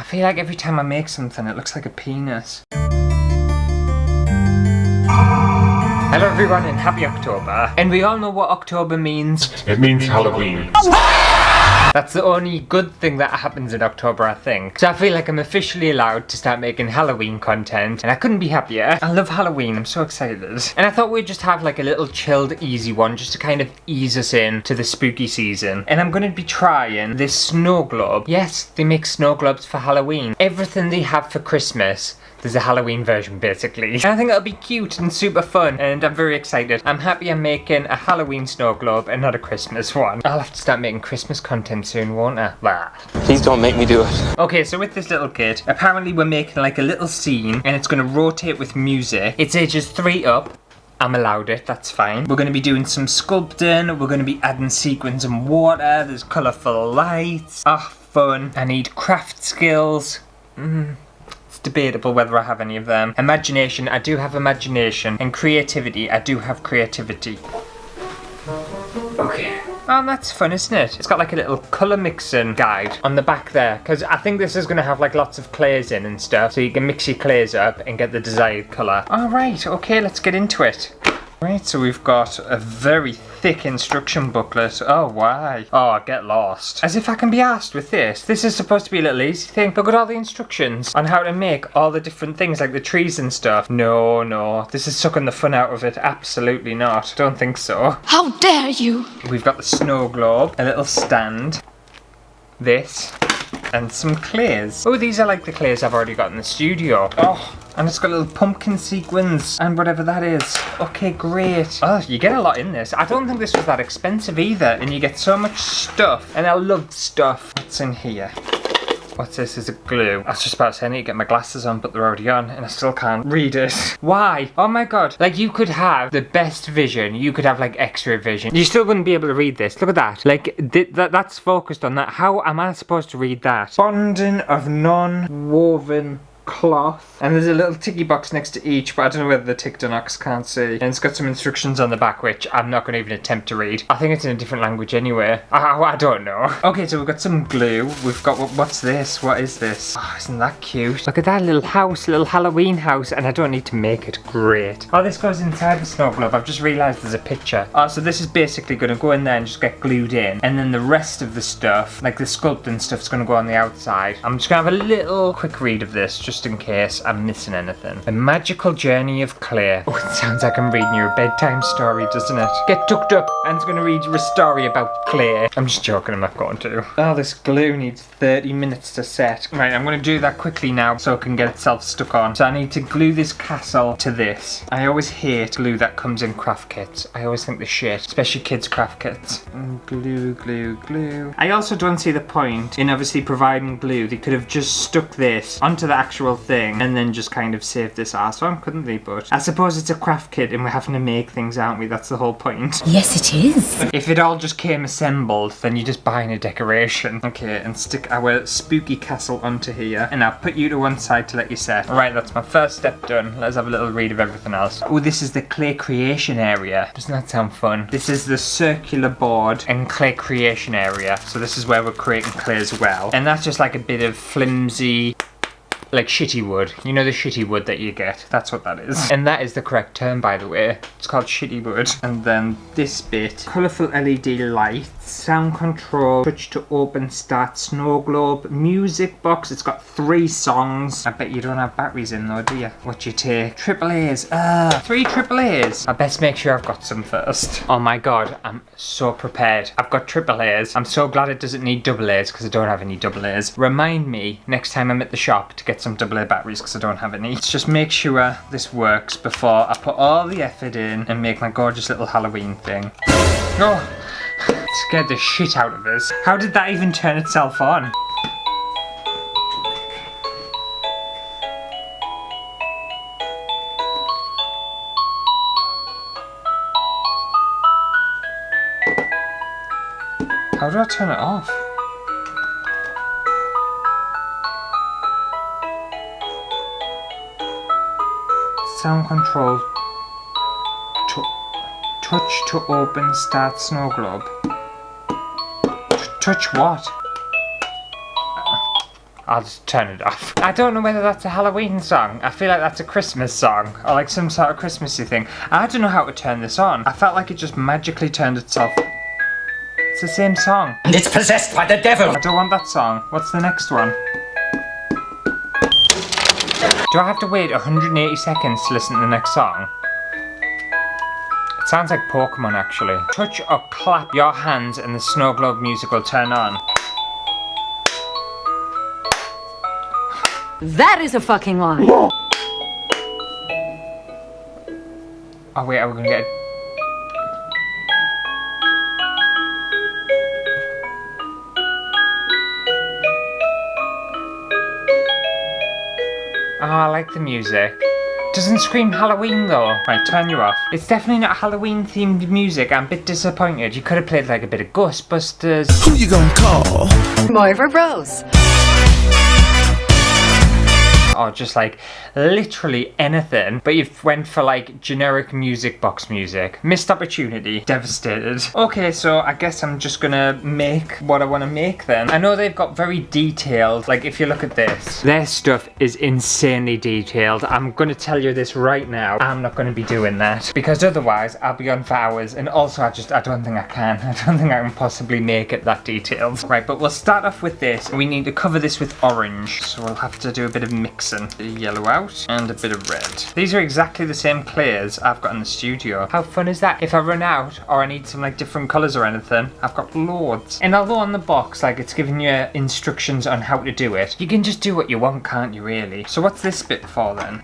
feel like every time I make something, it looks like a penis. Hello everyone and happy October. And we all know what October means. It means Halloween. That's the only good thing that happens in October, I think. So I feel like I'm officially allowed to start making Halloween content, and I couldn't be happier. I love Halloween, I'm so excited. And I thought we'd just have like a little chilled, easy one, just to kind of ease us in to the spooky season. And I'm gonna be trying this snow globe. Yes, they make snow globes for Halloween. Everything they have for Christmas, there's a Halloween version basically. And I think it'll be cute and super fun, and I'm very excited. I'm happy I'm making a Halloween snow globe and not a Christmas one. I'll have to start making Christmas content soon, won't I? Bah. Please don't make me do it. Okay, so with this little kit, apparently we're making like a little scene, and it's gonna rotate with music. It's ages 3 up. I'm allowed it, that's fine. We're gonna be doing some sculpting, we're gonna be adding sequins and water, there's colourful lights. Ah, fun. I need craft skills. It's debatable whether I have any of them. Imagination, I do have imagination. And creativity, I do have creativity. Okay. Oh, that's fun, isn't it? It's got like a little colour mixing guide on the back there, because I think this is going to have like lots of clays in and stuff, so you can mix your clays up and get the desired colour. Alright, okay, let's get into it. Right, so we've got a very thick instruction booklet. Oh, why? Oh, get lost. As if I can be asked with this. This is supposed to be a little easy thing. Look at all the instructions on how to make all the different things, like the trees and stuff. No, no. This is sucking the fun out of it. Absolutely not. Don't think so. How dare you! We've got the snow globe, a little stand, this, and some clays. Oh, these are like the clays I've already got in the studio. Oh. And it's got little pumpkin sequins and whatever that is. Okay, great. Oh, you get a lot in this. I don't think this was that expensive either. And you get so much stuff. And I love stuff. What's in here? What's this? Is it glue? I was just about to say I need to get my glasses on, but they're already on, and I still can't read it. Why? Oh my god. Like, you could have the best vision. You could have, like, X-ray vision. You still wouldn't be able to read this. Look at that. Like, that's focused on that. How am I supposed to read that? Bonding of non-woven cloth, and there's a little ticky box next to each, but I don't know whether they're ticked or not because I can't see. And it's got some instructions on the back which I'm not going to even attempt to read. I think it's in a different language anyway. I don't know. Okay, so we've got some glue. We've got what's this? What is this? Oh, isn't that cute? Look at that little house, little Halloween house, and I don't need to make it. Great. Oh, this goes inside the snow globe. I've just realised there's a picture. Oh, so this is basically going to go in there and just get glued in, and then the rest of the stuff, like the sculpting stuff, is going to go on the outside. I'm just going to have a little quick read of this, just in case I'm missing anything. A magical journey of clay. Oh, it sounds like I'm reading you a bedtime story, doesn't it? Get tucked up. Anne's going to read you a story about clay. I'm just joking, I'm not going to. Oh, this glue needs 30 minutes to set. Right, I'm going to do that quickly now so it can get itself stuck on. So I need to glue this castle to this. I always hate glue that comes in craft kits. I always think they're shit, especially kids' craft kits. Glue, glue, glue. I also don't see the point in obviously providing glue. They could have just stuck this onto the actual thing and then just kind of saved this arse on, couldn't they? But I suppose it's a craft kit and we're having to make things, aren't we? That's the whole point. Yes, it is. If it all just came assembled, then you're just buying a decoration. Okay, and stick our spooky castle onto here, and I'll put you to one side to let you set. Alright, that's my first step done. Let's have a little read of everything else. Oh, this is the clay creation area. Doesn't that sound fun? This is the circular board and clay creation area. So this is where we're creating clay as well. And that's just like a bit of flimsy, like shitty wood. You know the shitty wood that you get? That's what that is. And that is the correct term, by the way. It's called shitty wood. And then this bit. Colourful LED lights. Sound control. Touch to open, start, snow globe. Music box. It's got 3 songs. I bet you don't have batteries in though, do you? What you take? Triple A's. 3 triple A's. I best make sure I've got some first. Oh my god, I'm so prepared. I've got triple A's. I'm so glad it doesn't need double A's because I don't have any double A's. Remind me next time I'm at the shop to get some AA batteries because I don't have any. Let's just make sure this works before I put all the effort in and make my gorgeous little Halloween thing. Oh, scared the shit out of us. How did that even turn itself on? How do I turn it off? Sound control. Touch to open, start snow globe. Touch what? I'll just turn it off. I don't know whether that's a Halloween song. I feel like that's a Christmas song, or like some sort of Christmassy thing. I don't know how to turn this on. I felt like it just magically turned itself. It's the same song. And it's possessed by the devil. I don't want that song. What's the next one? Do I have to wait 180 seconds to listen to the next song? It sounds like Pokemon actually. Touch or clap your hands and the snow globe music will turn on. That is a fucking lie. Oh wait, are we gonna get Oh, I like the music. Doesn't scream Halloween though. Right, turn you off. It's definitely not Halloween themed music. I'm a bit disappointed. You could have played like a bit of Ghostbusters. Who you gonna call? Moira Rose. Or just like literally anything, but you've went for like generic music box music. Missed opportunity. Devastated. Okay, so I guess I'm just gonna make what I want to make then. I know they've got very detailed, like if you look at this, their stuff is insanely detailed. I'm gonna tell you this right now. I'm not gonna be doing that because otherwise I'll be on for hours, and also I don't think I can. I don't think I can possibly make it that detailed. Right, but we'll start off with this. We need to cover this with orange, so we'll have to do a bit of mixing. A bit of yellow out and a bit of red. These are exactly the same clays I've got in the studio. How fun is that? If I run out or I need some like different colours or anything, I've got loads. And although on the box like it's giving you instructions on how to do it, you can just do what you want, can't you really? So what's this bit for then?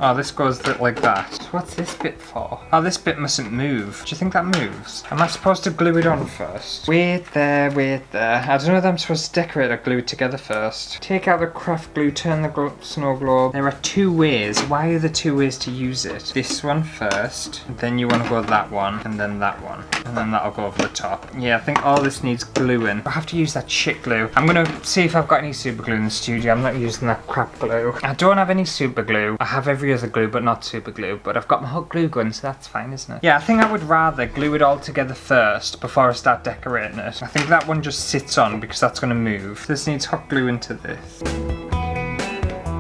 Oh, this goes like that. So what's this bit for? Oh, this bit mustn't move. Do you think that moves? Am I supposed to glue it on first? Wait there, wait there. I don't know whether I'm supposed to decorate or glue it together first. Take out the craft glue, turn the snow globe. There are two ways. Why are there two ways to use it? This one first, then you want to go that one, and then that one. And then that'll go over the top. Yeah, I think all this needs gluing. I have to use that shit glue. I'm gonna see if I've got any super glue in the studio. I'm not using that crap glue. I don't have any super glue. I have every other glue, but not super glue. But I've got my hot glue gun, so that's fine, isn't it? Yeah, I think I would rather glue it all together first before I start decorating it. I think that one just sits on because that's gonna move. This needs hot glue into this.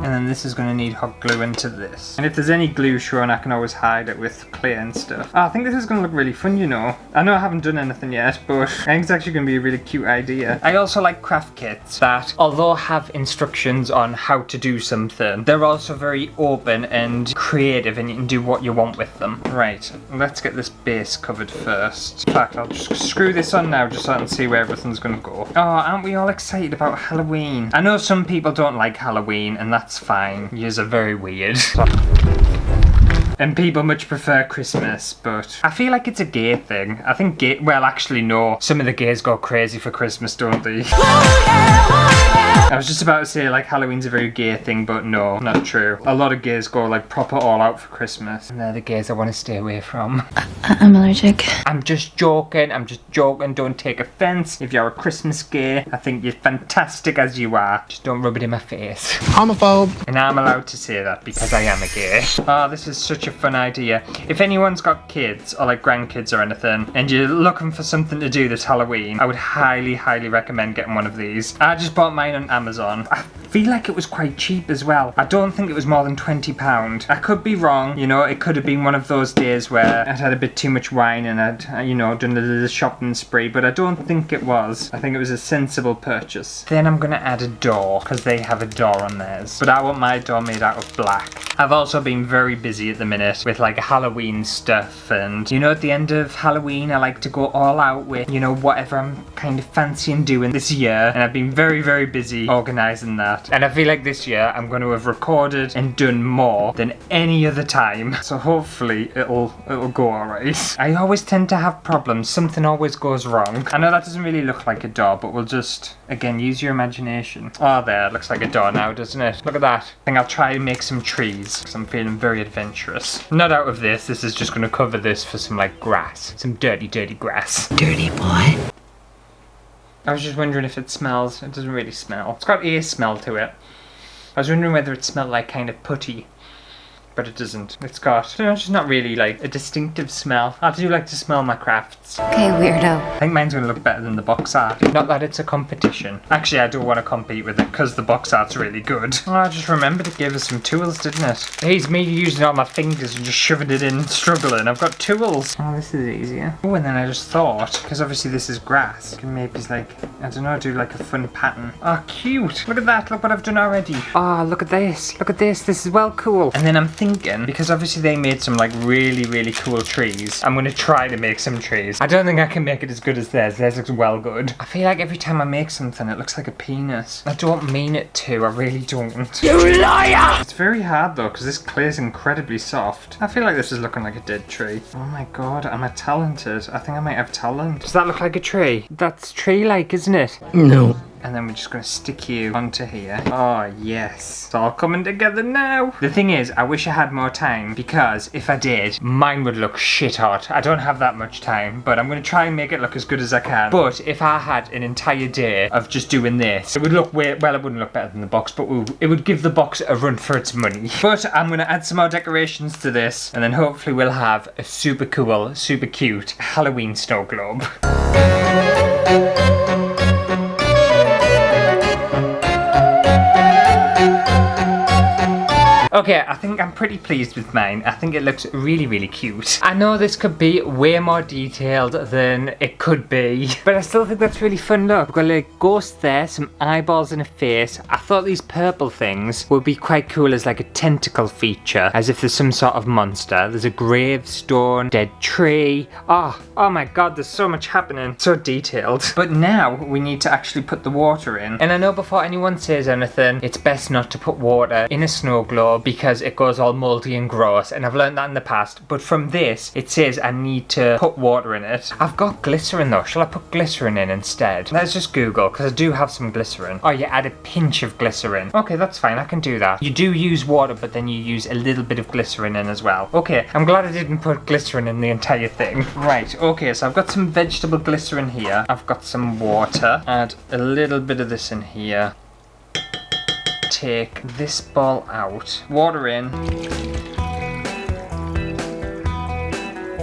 And then this is going to need hot glue into this. And if there's any glue shown, I can always hide it with clay and stuff. Oh, I think this is going to look really fun, you know. I know I haven't done anything yet, but I think it's actually going to be a really cute idea. I also like craft kits that, although have instructions on how to do something, they're also very open and creative and you can do what you want with them. Right, let's get this base covered first. In fact, I'll just screw this on now just so I can see where everything's going to go. Oh, aren't we all excited about Halloween? I know some people don't like Halloween and that's fine. Yous are very weird. And people much prefer Christmas, but I feel like it's a gay thing. I think well, actually no. Some of the gays go crazy for Christmas, don't they? I was just about to say like Halloween's a very gay thing, but no, not true. A lot of gays go like proper all out for Christmas. And they're the gays I want to stay away from. I'm allergic. I'm just joking, don't take offense. If you're a Christmas gay, I think you're fantastic as you are. Just don't rub it in my face. Homophobe. And I'm allowed to say that because I am a gay. Oh, this is such a fun idea. If anyone's got kids or like grandkids or anything and you're looking for something to do this Halloween, I would highly recommend getting one of these. I just bought mine on Amazon. I feel like it was quite cheap as well. I don't think it was more than £20. I could be wrong, you know, it could have been one of those days where I'd had a bit too much wine and I'd, you know, done a little shopping spree, but I don't think it was. I think it was a sensible purchase. Then I'm gonna add a door because they have a door on theirs, but I want my door made out of black. I've also been very busy at the minute with like Halloween stuff, and you know, at the end of Halloween I like to go all out with, you know, whatever I'm kind of fancying doing this year, and I've been very busy organising that, and I feel like this year I'm going to have recorded and done more than any other time, so hopefully it'll go alright. I always tend to have problems, something always goes wrong. I know that doesn't really look like a door, but we'll just, again, use your imagination. Oh, there, it looks like a door now, doesn't it? Look at that. I think I'll try and make some trees because I'm feeling very adventurous. Not out of this is just going to cover this for some like grass, some dirty grass. Dirty boy. I was just wondering if it smells. It doesn't really smell. It's got a smell to it. I was wondering whether it smelled like kind of putty. but it doesn't. It's got, I don't know, it's just not really like a distinctive smell. I do like to smell my crafts. Okay, weirdo. I think mine's going to look better than the box art. Not that it's a competition. Actually, I don't want to compete with it because the box art's really good. Oh, I just remembered it gave us some tools, didn't it? Here's me using all my fingers and just shoving it in and struggling. I've got tools. Oh, this is easier. Oh, and then I just thought, because obviously this is grass, I can maybe like, I don't know, do like a fun pattern. Oh, cute. Look at that. Look what I've done already. Oh, look at this. Look at this. This is well cool. And then I'm thinking, because obviously they made some like really, really cool trees, I'm going to try to make some trees. I don't think I can make it as good as theirs. Theirs looks well good. I feel like every time I make something, it looks like a penis. I don't mean it to. I really don't. You liar! It's very hard though, because this clay is incredibly soft. I feel like this is looking like a dead tree. Oh my god, am I talented? I think I might have talent. Does that look like a tree? That's tree-like, isn't it? No. And then we're just going to stick you onto here. Oh, yes. It's all coming together now. The thing is, I wish I had more time, because if I did, mine would look shit hot. I don't have that much time, but I'm going to try and make it look as good as I can. But if I had an entire day of just doing this, it would look well, it wouldn't look better than the box, but it would give the box a run for its money. But I'm going to add some more decorations to this, and then hopefully we'll have a super cool, super cute Halloween snow globe. Okay, I think I'm pretty pleased with mine. I think it looks really, really cute. I know this could be way more detailed than it could be, but I still think that's really fun look. We've got a ghost there, some eyeballs and a face. I thought these purple things would be quite cool as like a tentacle feature, as if there's some sort of monster. There's a gravestone, dead tree. Oh my god, there's so much happening. So detailed. But now we need to actually put the water in. And I know before anyone says anything, it's best not to put water in a snow globe because it goes all moldy and gross, and I've learned that in the past. But from this, it says I need to put water in it. I've got glycerin though. Shall I put glycerin in instead? Let's just Google, because I do have some glycerin. Oh, you add a pinch of glycerin. Okay, that's fine. I can do that. You do use water, but then you use a little bit of glycerin in as well. Okay, I'm glad I didn't put glycerin in the entire thing. Right, okay, so I've got some vegetable glycerin here. I've got some water. Add a little bit of this in here. Take this ball out, water in,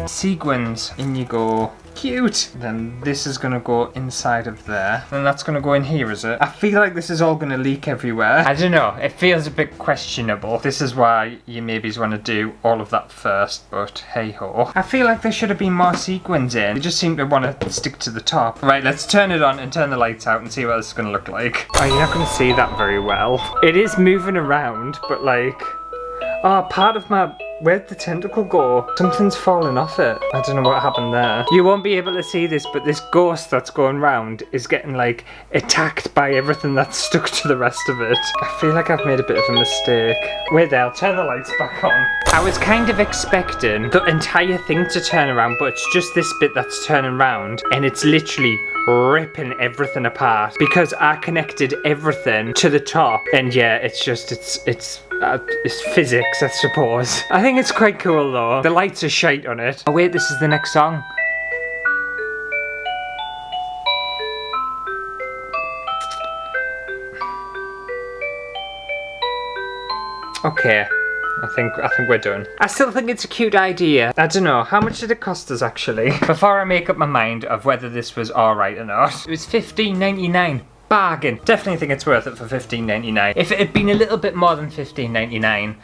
sequins, in you go. Cute! Then this is gonna go inside of there. And that's gonna go in here, is it? I feel like this is all gonna leak everywhere. I don't know, it feels a bit questionable. This is why you maybe want to do all of that first, but hey ho. I feel like there should have been more sequins in. They just seem to want to stick to the top. Right, let's turn it on and turn the lights out and see what this is gonna look like. Oh, you're not gonna see that very well. It is moving around, but like... Oh, part of my... Where'd the tentacle go? Something's fallen off it. I don't know what happened there. You won't be able to see this, but this ghost that's going round is getting like attacked by everything that's stuck to the rest of it. I feel like I've made a bit of a mistake. Wait there, I'll turn the lights back on. I was kind of expecting the entire thing to turn around, but it's just this bit that's turning around, and it's literally ripping everything apart because I connected everything to the top, and yeah, it's just it's physics, I suppose. I think it's quite cool though. The lights are shite on it. Oh wait, this is the next song. Okay. I think we're done. I still think it's a cute idea. I don't know, how much did it cost us actually? Before I make up my mind of whether this was alright or not. It was $15.99. Bargain. Definitely think it's worth it for $15.99. If it had been a little bit more than $15.99,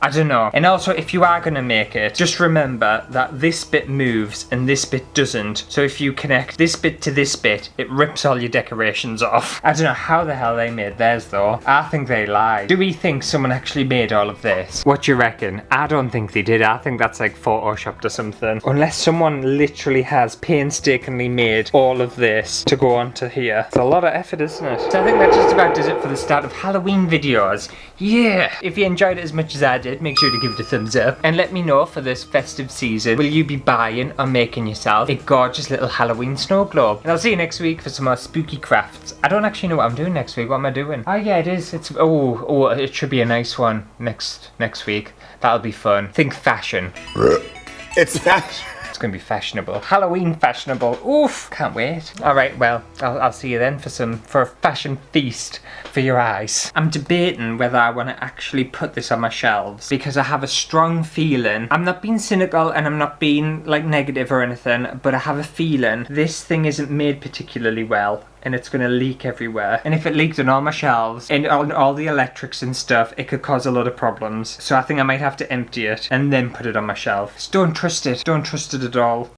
I don't know. And also, if you are going to make it, just remember that this bit moves and this bit doesn't. So if you connect this bit to this bit, it rips all your decorations off. I don't know how the hell they made theirs though. I think they lied. Do we think someone actually made all of this? What do you reckon? I don't think they did. I think that's like photoshopped or something. Unless someone literally has painstakingly made all of this to go onto here. It's a lot of effort, isn't it? So I think that just about does it for the start of Halloween videos. Yeah! If you enjoyed it as much as I did, make sure to give it a thumbs up and let me know for this festive season, will you be buying or making yourself a gorgeous little Halloween snow globe? And I'll see you next week for some more spooky crafts. I don't actually know what I'm doing next week. What am I doing? Oh yeah, it is. It's oh, it should be a nice one next week. That'll be fun. Think fashion. It's fashion. It's gonna be fashionable. Halloween fashionable. Oof, can't wait. All right, well, I'll see you then for a fashion feast for your eyes. I'm debating whether I want to actually put this on my shelves because I have a strong feeling. I'm not being cynical and I'm not being like negative or anything, but I have a feeling this thing isn't made particularly well. And it's gonna leak everywhere. And if it leaks on all my shelves and on all the electrics and stuff, it could cause a lot of problems. So I think I might have to empty it and then put it on my shelf. Just don't trust it. Don't trust it at all.